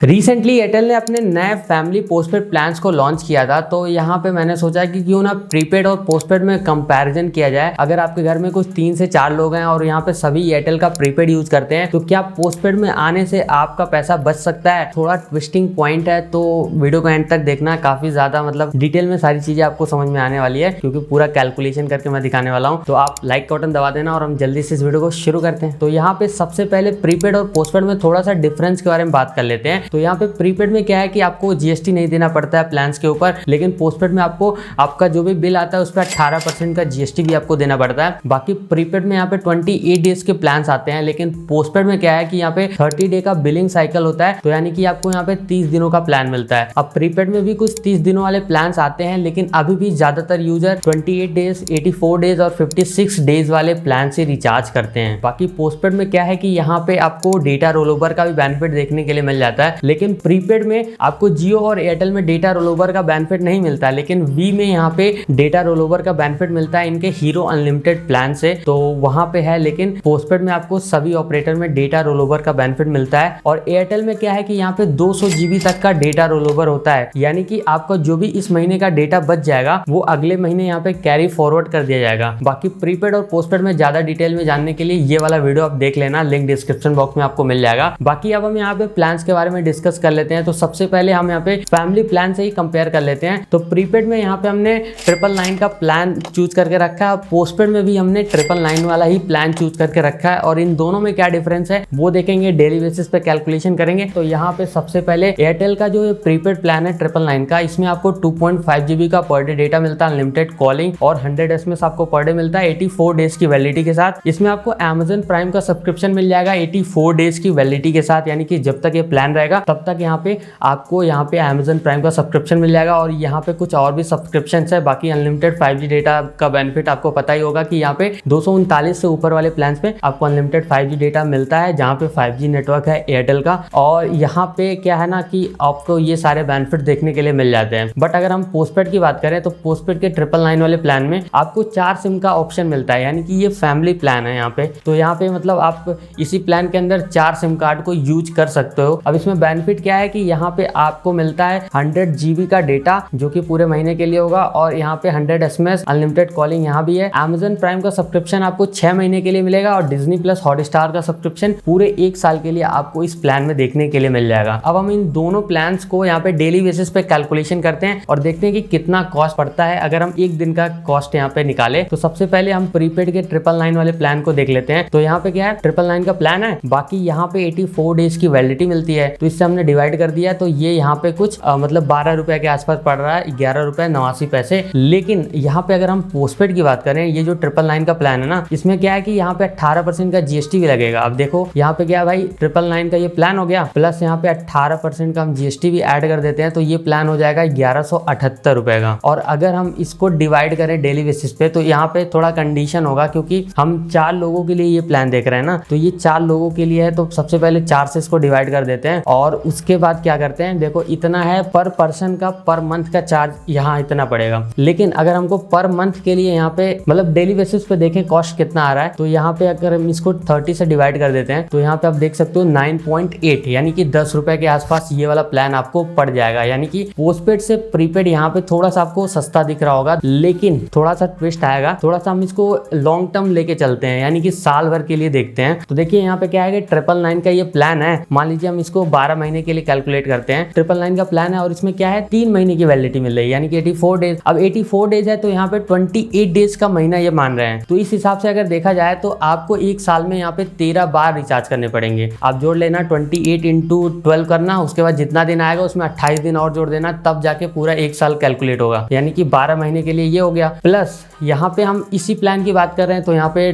Recently Airtel ने अपने नए फैमिली पोस्टपेड प्लान्स को लॉन्च किया था। तो यहाँ पे मैंने सोचा कि क्यों ना प्रीपेड और पोस्टपेड में कंपैरिजन किया जाए। अगर आपके घर में कुछ 3 से 4 लोग हैं और यहाँ पे सभी एयरटेल का प्रीपेड यूज करते हैं तो क्या पोस्टपेड में आने से आपका पैसा बच सकता है। थोड़ा ट्विस्टिंग पॉइंट है, तो वीडियो को एंड तक देखना। काफी ज्यादा मतलब डिटेल में सारी चीजें आपको समझ में आने वाली है, क्योंकि पूरा कैलकुलेशन करके मैं दिखाने वाला हूँ। तो आप लाइक का बटन दबा देना और हम जल्दी से इस वीडियो को शुरू करते हैं। तो यहाँ पे सबसे पहले प्रीपेड और पोस्टपेड में थोड़ा सा डिफरेंस के बारे में बात कर लेते हैं। तो यहाँ पे प्रीपेड में क्या है कि आपको जीएसटी नहीं देना पड़ता है प्लान्स के ऊपर, लेकिन पोस्टपेड में आपको आपका जो भी बिल आता है उस पर 18% का जीएसटी भी आपको देना पड़ता है। बाकी प्रीपेड में यहाँ पे 28 डेज के प्लान्स आते हैं, लेकिन पोस्टपेड में क्या है कि यहाँ पे 30 डे का बिलिंग साइकिल होता है। तो यानी कि आपको यहाँ पे 30 दिनों का प्लान मिलता है। अब प्रीपेड में भी कुछ 30 दिनों वाले प्लान्स आते हैं, लेकिन अभी भी ज्यादातर यूजर 28 डेज, 84 डेज और 56 डेज वाले प्लान से रिचार्ज करते हैं। बाकी पोस्टपेड में क्या है कि यहाँ पे आपको डेटा रोलओवर का भी बेनिफिट देखने के लिए मिल जाता है, लेकिन प्रीपेड में आपको जियो और एयरटेल में डेटा रोलओवर का बेनिफिट नहीं मिलता, लेकिन वी में यहाँ पे डेटा रोलओवर का बेनिफिट मिलता है इनके हीरो अनलिमिटेड प्लान से। तो वहां पे है, लेकिन पोस्टपेड में आपको सभी ऑपरेटर में डेटा रोलओवर का बेनिफिट मिलता है। और एयरटेल में क्या है कि यहाँ पे 200 GB तक का डेटा रोलओवर होता है, यानी कि आपका जो भी इस महीने का डेटा बच जाएगा वो अगले महीने यहाँ पे कैरी फॉरवर्ड कर दिया जाएगा। बाकी प्रीपेड और पोस्टपेड में ज्यादा डिटेल में जानने के लिए ये वाला वीडियो आप देख लेना, लिंक डिस्क्रिप्शन बॉक्स में आपको मिल जाएगा। बाकी अब हम यहाँ पे प्लान्स के बारे में डिस्कस कर लेते हैं। तो सबसे पहले हम यहाँ पे फैमिली प्लान से ही कंपेयर कर लेते हैं। तो प्रीपेड में यहाँ पे हमने 999 का प्लान चूज करके रखा है, पोस्टपेड में भी हमने 999 वाला ही प्लान चूज करके रखा है। और इन दोनों में क्या डिफरेंस है वो देखेंगे, डेली बेसिस पे कैलकुलेशन करेंगे। तो यहाँ पे सबसे पहले एयरटेल का जो प्रीपेड प्लान है 999 का, इसमें आपको 2.5 GB का पर डे डेटा मिलता है, अनलिमिटेड कॉलिंग, और 100 SMS आपको पर डे मिलता है 84 डेज की वैलिडिटी के साथ। इसमें आपको Amazon प्राइम का सब्सक्रिप्शन मिल जाएगा 84 डेज की वैलिडिटी के साथ, यानी कि जब तक ये प्लान रहेगा तब तक यहाँ पे आपको यहाँ पे Amazon प्राइम का सब्सक्रिप्शन मिल जाएगा। और यहाँ पे कुछ और भी सब्सक्रिप्शन है। बाकी अनलिमिटेड 5G डेटा का बेनिफिट आपको पता ही होगा कि यहाँ पे 239 से ऊपर वाले प्लान पे आपको अनलिमिटेड 5G डेटा मिलता है, जहाँ पे 5G नेटवर्क है एयरटेल का। और यहाँ पे क्या है ना कि आपको ये सारे बेनिफिट देखने के लिए मिल जाते हैं। बट अगर हम पोस्टपेड की बात करें तो पोस्टपेड के 999 वाले प्लान में आपको 4 सिम का ऑप्शन मिलता है, यानी कि ये फैमिली प्लान है यहाँ पे। तो यहाँ पे मतलब आप इसी प्लान के अंदर 4 सिम कार्ड को यूज कर सकते हो। अब इसमें बेनिफिट क्या है कि यहाँ पे आपको मिलता है 100 GB का डेटा, जो कि पूरे महीने के लिए होगा, और यहाँ पे 100 SMS अनलिमिटेड कॉलिंग यहाँ भी है। Amazon प्राइम का सब्सक्रिप्शन आपको 6 महीने के लिए मिलेगा, और डिज्नी प्लस हॉटस्टार का सब्सक्रिप्शन पूरे 1 साल के लिए आपको इस प्लान में देखने के लिए मिल जाएगा। अब हम इन दोनों प्लान्स को यहाँ पे डेली बेसिस पे कैलकुलेशन करते हैं और देखते हैं कि कितना कॉस्ट पड़ता है अगर हम एक दिन का कॉस्ट यहाँ पे निकाले। तो सबसे पहले हम प्रीपेड के 999 वाले प्लान को देख लेते हैं। तो यहाँ पे क्या है, 999 का प्लान है, बाकी यहाँ पे 84 डेज की वैलिडिटी मिलती है। तो इससे हमने डिवाइड कर दिया, तो ये यहाँ पे कुछ मतलब 12 रुपए के आसपास पड़ रहा है, 11 रुपए 89 पैसे। लेकिन यहाँ पे अगर हम पोस्टपेड की बात करें, ये जो 999 का प्लान है ना, इसमें क्या है कि यहाँ पे 18% का जीएसटी भी लगेगा। अब देखो यहाँ पे क्या है भाई, 999 का ये प्लान हो गया, प्लस यहाँ पे 18% का हम जीएसटी भी ऐड कर देते हैं, तो ये प्लान हो जाएगा 1178 रुपए का। और अगर हम इसको डिवाइड करें डेली बेसिस पे, तो यहाँ पे थोड़ा कंडीशन होगा, क्योंकि हम 4 लोगों के लिए ये प्लान देख रहे हैं ना। तो ये 4 लोगों के लिए है, तो सबसे पहले 4 से इसको डिवाइड कर देते हैं, और उसके बाद क्या करते हैं, देखो इतना है पर पर्सन का पर मंथ का चार्ज यहाँ इतना पड़ेगा। लेकिन अगर हमको पर मंथ के लिए यहाँ पे मतलब डेली बेसिस पे देखें कॉस्ट कितना आ रहा है, तो यहाँ पे अगर हम इसको 30 से डिवाइड कर देते हैं, तो यहाँ पे आप देख सकते हो 9.8, यानी कि 10 रुपए के आसपास ये वाला प्लान आपको पड़ जाएगा। यानी कि पोस्टपेड से प्रीपेड यहाँ पे थोड़ा सा आपको सस्ता दिख रहा होगा, लेकिन थोड़ा सा ट्विस्ट आएगा। थोड़ा सा हम इसको लॉन्ग टर्म लेके चलते हैं, यानी कि साल भर के लिए देखते हैं। तो देखिए यहाँ पे क्या है कि 999 का ये प्लान है, मान लीजिए हम इसको 12 महीने के लिए कैलकुलेट करते हैं। 999 का प्लान है और इसमें क्या है, 3 महीने की वैलिडिटी मिल रही है, यानी कि 84 डेज। अब 84 डेज है तो यहाँ पे 28 डेज का महीना ये मान रहे हैं। तो इस हिसाब से अगर देखा जाए तो आपको एक साल में यहाँ पे 13 बार रिचार्ज करने पड़ेंगे। आप जोड़ लेना 28 × 12 करना, उसके बाद जितना दिन आएगा उसमें 28 दिन और जोड़ देना, तब जाके पूरा एक साल कैलकुलेट होगा, यानी कि 12 महीने के लिए ये हो गया। प्लस यहाँ पे हम इसी प्लान की बात कर रहे हैं, तो यहाँ पे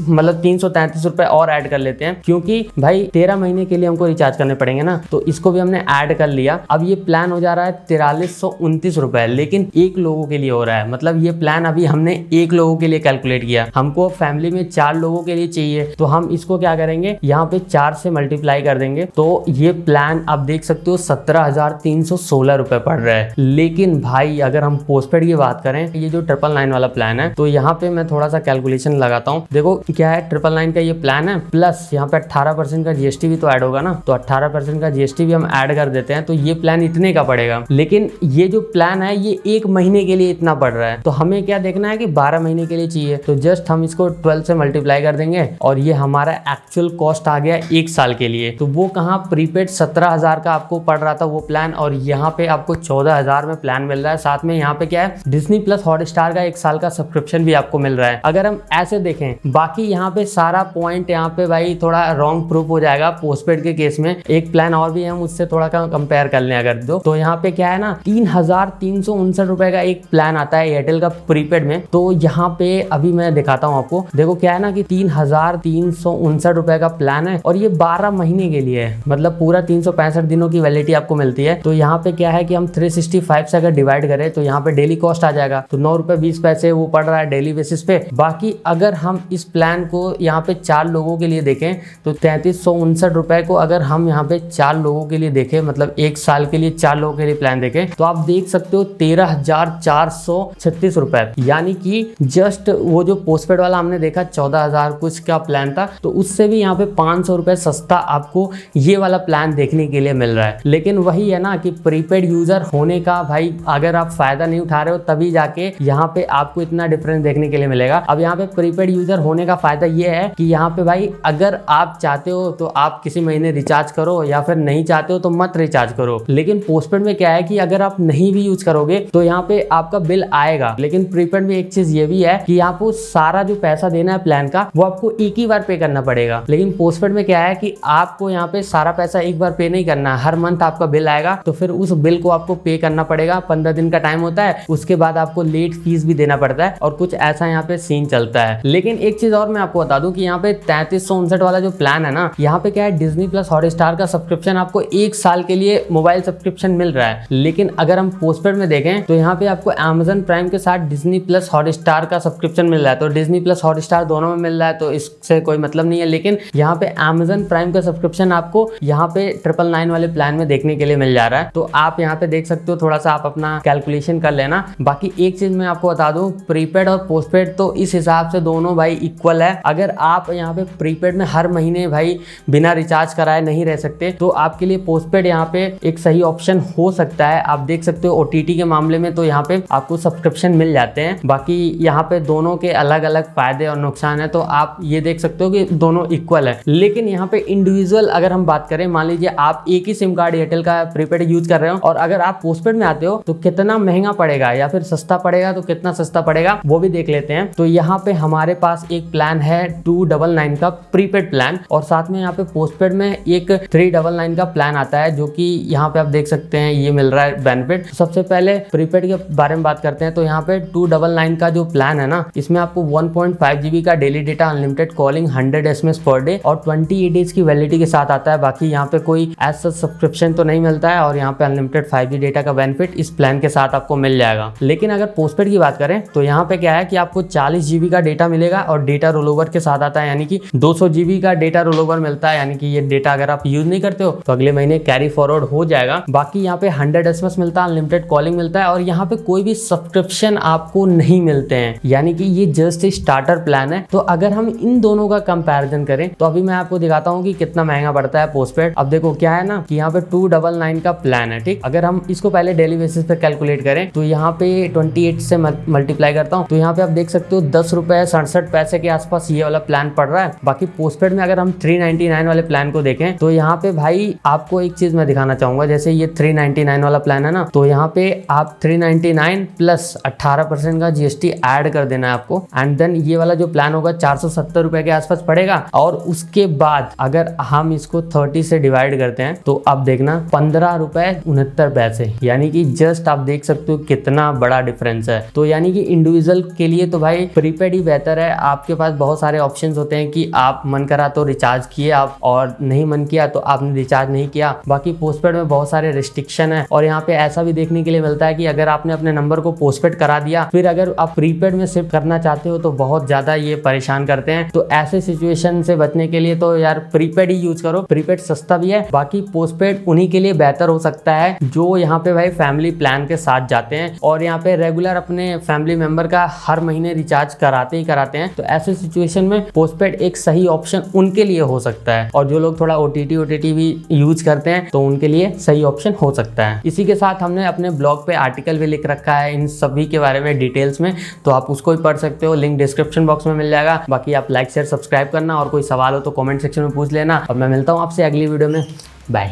मतलब 333 रुपए और ऐड कर लेते हैं, क्योंकि भाई 13 महीने के लिए हमको रिचार्ज करने पड़ेंगे ना, तो इसको भी हमने ऐड कर लिया। अब ये प्लान हो जा रहा है 4329 रुपए, लेकिन एक लोगों के लिए हो रहा है। मतलब ये प्लान अभी हमने एक लोगों के लिए कैलकुलेट किया, हमको फैमिली में 4 लोगों के लिए चाहिए, तो हम इसको क्या करेंगे, यहाँ पे 4 से मल्टीप्लाई कर देंगे। तो ये प्लान आप देख सकते हो 17,316 रुपए पड़ रहा है। लेकिन भाई अगर हम पोस्टपेड की बात करें, ये जो 999 वाला प्लान है, तो यहाँ पे मैं थोड़ा सा कैलकुलेशन लगाता हूँ। देखो क्या है, 999 का ये प्लान है, प्लस यहाँ पे 18% का जीएसटी भी तो ऐड होगा ना, तो 18% 18% का GST भी हम ऐड कर देते हैं तो ये प्लान इतने का पड़ेगा। लेकिन ये जो प्लान है ये 1 महीने के लिए इतना पड़ रहा है, तो हमें क्या देखना है कि 12 महीने के लिए चाहिए, तो जस्ट हम इसको 12 से मल्टीप्लाई कर देंगे और ये हमारा एक्चुअल कॉस्ट आ गया 1 साल के लिए। तो वो कहाँ प्रीपेड 17,000 का आपको पड़ रहा था वो प्लान, और यहाँ पे आपको 14,000 में प्लान मिल रहा है। साथ में यहाँ पे क्या है, डिज्नी प्लस हॉटस्टार का 1 साल का सब्सक्रिप्शन भी आपको मिल रहा है। अगर हम ऐसे देखें, बाकी यहाँ पे सारा पॉइंट यहाँ पे भाई थोड़ा रॉन्ग प्रूफ हो जाएगा पोस्टपेड के केस में। एक प्लान और भी हम उससे थोड़ा कंपेयर कर लें अगर तो यहाँ पे क्या है ना, 3,359 रुपए का एक प्लान आता है एयरटेल का प्रीपेड में। तो यहाँ पे अभी मैं दिखाता हूँ आपको, देखो क्या है ना कि 3,359 रुपए का प्लान है और ये 12 महीने के लिए है, मतलब पूरा 365 दिनों की वैलिडिटी आपको मिलती है। तो यहाँ पे क्या है कि हम 365 से अगर डिवाइड करें तो यहाँ पे डेली कॉस्ट आ जाएगा, तो 9 रुपए 20 पैसे वो पड़ रहा है डेली बेसिस पे। बाकी अगर हम इस प्लान को यहाँ पे 4 लोगों के लिए देखें तो 3,359 रुपए को अगर हम यहाँ पे 4 लोगों के लिए देखें, मतलब 1 साल के लिए 4 लोगों के लिए प्लान देखें, तो आप देख सकते हो 13,436 रुपए, यानी कि जस्ट वो जो पोस्टपेड वाला हमने देखा 14,000 कुछ का प्लान था, तो उससे भी यहाँ पे 500 रुपए सस्ता आपको ये वाला प्लान देखने के लिए मिल रहा है। लेकिन वही है ना कि प्रीपेड यूजर होने का भाई अगर आप फायदा नहीं उठा रहे हो तभी जाके यहाँ पे आपको इतना डिफरेंस देखने के लिए मिलेगा। अब यहाँ पे प्रीपेड यूजर होने का फायदा ये है कि यहाँ पे भाई अगर आप चाहते हो तो आप किसी महीने रिचार्ज करो, या फिर नहीं चाहते हो तो मत रिचार्ज करो। लेकिन पोस्टपेड में क्या है कि अगर आप नहीं भी यूज करोगे तो यहाँ पे आपका बिल आएगा। लेकिन प्रीपेड में एक चीज ये भी है कि आपको सारा जो पैसा देना है प्लान का वो आपको एक ही बार पे करना पड़ेगा। लेकिन पोस्टपेड में क्या है कि आपको यहाँ पे सारा पैसा एक बार पे नहीं करना है, हर मंथ आपका बिल आएगा तो फिर उस बिल को आपको पे करना पड़ेगा। 15 दिन का टाइम होता है, उसके बाद आपको लेट फीस भी देना पड़ता है और कुछ ऐसा यहाँ पे सीन चलता है। लेकिन एक चीज और मैं आपको बता दूं कि यहाँ पे 3359 वाला जो प्लान है ना, यहाँ पे क्या है, डिज्नी प्लस हॉटस्टार का सब्सक्रिप्शन आपको 1 साल के लिए मोबाइल सब्सक्रिप्शन मिल रहा है। लेकिन अगर हम पोस्टपेड में देखें तो यहाँ पे आपको Amazon प्राइम के साथ डिज्नी प्लस हॉटस्टार का सब्सक्रिप्शन मिल रहा है। तो डिज्नी प्लस हॉटस्टार दोनों में मिल रहा है तो इससे कोई मतलब नहीं है। लेकिन यहाँ पे Amazon प्राइम का सब्सक्रिप्शन आपको यहाँ पे 999 वाले प्लान में देखने के लिए मिल जा रहा है। तो आप यहाँ पे देख सकते हो, थोड़ा सा आप अपना कैलकुलेशन कर लेना। बाकी एक चीज मैं आपको बता दूं, प्रीपेड और पोस्टपेड तो इस हिसाब से दोनों भाई इक्वल है। अगर आप यहाँ पे प्रीपेड में हर महीने भाई बिना रिचार्ज कराए नहीं रह सकते तो आपके लिए पोस्टपेड यहाँ पे एक सही ऑप्शन हो सकता है। आप देख सकते हो OTT के मामले में तो यहाँ पे आपको सब्सक्रिप्शन मिल जाते हैं। बाकी यहाँ पे दोनों के अलग अलग फायदे और नुकसान है, तो आप ये देख सकते हो कि दोनों इक्वल है। लेकिन यहाँ पे इंडिविजुअल अगर हम बात करें, मान लीजिए आप एक ही सिम कार्ड एयरटेल का प्रीपेड यूज कर रहे हो और अगर आप पोस्टपेड में आते हो तो कितना महंगा पड़ेगा या फिर सस्ता पड़ेगा तो कितना सस्ता पड़ेगा वो भी देख लेते हैं। तो यहाँ पे हमारे पास एक प्लान है 299 का प्रीपेड प्लान, और साथ में यहाँ पे पोस्टपेड में एक 399 का प्लान आता है, जो कि यहाँ पे आप देख सकते हैं ये मिल रहा है बेनिफिट। सबसे पहले प्रीपेड के बारे में बात करते हैं। तो यहाँ पे 299 का जो प्लान है ना, इसमें आपको 1.5 GB का daily data, unlimited calling, 100 SMS per day और 28 डेज की वैलिडिटी के साथ आता है। बाकी यहाँ पे कोई ऐसा सब्सक्रिप्शन तो नहीं मिलता है और यहाँ पे अनलिमिटेड 5G डेटा का बेनिफिट इस प्लान के साथ आपको मिल जाएगा। लेकिन अगर पोस्टपेड की बात करें तो यहाँ पे क्या है कि आपको 40 GB का डेटा मिलेगा और डेटा रोलओवर के साथ आता है, यानी कि 200 GB का डेटा रोलओवर मिलता है, यानी कि ये डेटा अगर आप यूज नहीं करते हो तो अगले महीने कैरी फॉरवर्ड हो जाएगा। बाकी यहाँ पे 100 SMS मिलता है, अनलिमिटेड कॉलिंग मिलता है और यहाँ पे कोई भी सब्सक्रिप्शन आपको नहीं मिलते हैं, यानी कि ये जस्ट स्टार्टर प्लान है। तो अगर हम इन दोनों का कंपैरिजन करें तो अभी मैं आपको दिखाता हूँ कि कितना महंगा पड़ता है पोस्टपेड। अब देखो क्या है ना कि यहाँ पे 299 का प्लान है, ठीक। अगर हम इसको पहले डेली बेसिस पे कैलकुलेट करें तो यहाँ पे 28 से मल्टीप्लाई करता हूँ तो यहाँ पे आप देख सकते हो 10 रुपए 67 पैसे के आसपास ये वाला प्लान पड़ रहा है। बाकी पोस्टपेड में अगर हम 399 वाले प्लान को देखें तो यहाँ पे भाई आपको एक चीज मैं दिखाना चाहूंगा, जैसे ये 399 वाला प्लान है ना, तो यहाँ पे आप 399 प्लस 18% का GST ऐड कर देना है आपको, एंड देन ये वाला जो प्लान होगा 470 रुपए के आसपास पड़ेगा। और उसके बाद अगर हम इसको 30 से डिवाइड करते हैं तो अब देखना 15 रुपए 69 पैसे, यानी कि जस्ट आप देख सकते हो कितना बड़ा डिफरेंस है। तो यानी कि इंडिविजुअल के लिए तो भाई प्रीपेड ही बेहतर है। आपके पास बहुत सारे ऑप्शंस होते हैं कि आप मन करा तो रिचार्ज किए आप, और नहीं मन किया तो आपने रिचार्ज नहीं किया। बाकी पोस्टपेड में बहुत सारे रिस्ट्रिक्शन है और यहाँ पे ऐसा भी देखने के लिए मिलता है कि अगर आपने अपने नंबर को पोस्टपेड करा दिया, फिर अगर आप प्रीपेड में शिफ्ट करना चाहते हो तो बहुत ज्यादा ये परेशान करते हैं। तो ऐसे सिचुएशन से बचने के लिए तो यार प्रीपेड ही यूज करो, प्रीपेड सस्ता भी है। बाकी पोस्टपेड उन्हीं के लिए बेहतर हो सकता है जो यहाँ पे भाई फैमिली प्लान के साथ जाते हैं और यहाँ पे रेगुलर अपने फैमिली मेंबर का हर महीने रिचार्ज कराते ही कराते हैं। तो ऐसे सिचुएशन में पोस्टपेड एक सही ऑप्शन उनके लिए हो सकता है। और जो लोग थोड़ा OTT भी यूज करते हैं तो उनके लिए सही ऑप्शन हो सकता है। इसी के साथ हमने अपने ब्लॉग पे आर्टिकल भी लिख रखा है इन सभी के बारे में डिटेल्स में, तो आप उसको भी पढ़ सकते हो, लिंक डिस्क्रिप्शन बॉक्स में मिल जाएगा। बाकी आप लाइक शेयर सब्सक्राइब करना और कोई सवाल हो तो कमेंट सेक्शन में पूछ लेना और मैं मिलता हूँ आपसे अगली वीडियो में। बाय।